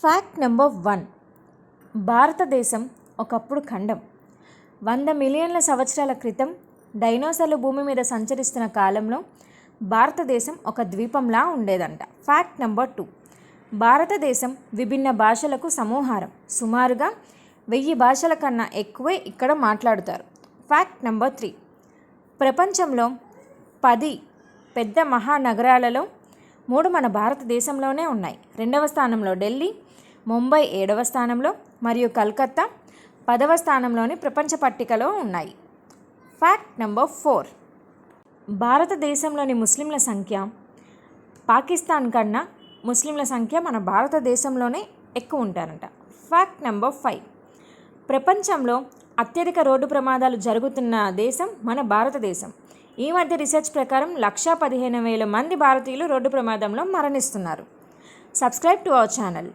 Fact number 1. భారతదేశం ఒకప్పుడు ఖండం. 100 మిలియన్ల సంవత్సరాల క్రితం డైనోసార్లు భూమి మీద సంచరిస్తున్న కాలంలో భారతదేశం ఒక ద్వీపంలా ఉండేదంట. Fact number 2. భారతదేశం విభిన్న భాషలకు సమూహారం. సుమారుగా 1000 భాషల కన్నా ఎక్కువే ఇక్కడ మాట్లాడుతారు. Fact number 3. ప్రపంచంలో 10 పెద్ద మహానగరాలలో 3 మన భారతదేశంలోనే ఉన్నాయి. 2వ స్థానంలో ఢిల్లీ, ముంబై 7వ స్థానంలో మరియు కలకత్తా 10వ స్థానంలోని ప్రపంచ పట్టికలో ఉన్నాయి. Fact number 4. భారతదేశంలోని ముస్లింల సంఖ్య పాకిస్తాన్ కన్నా ముస్లింల సంఖ్య మన భారతదేశంలోనే ఎక్కువ ఉంటారంట. Fact number 5. ప్రపంచంలో అత్యధిక రోడ్డు ప్రమాదాలు జరుగుతున్న దేశం మన భారతదేశం. ఈ మధ్య రీసెర్చ్ ప్రకారం 1,15,000 మంది భారతీయులు రోడ్డు ప్రమాదంలో మరణిస్తున్నారు. Subscribe to our channel.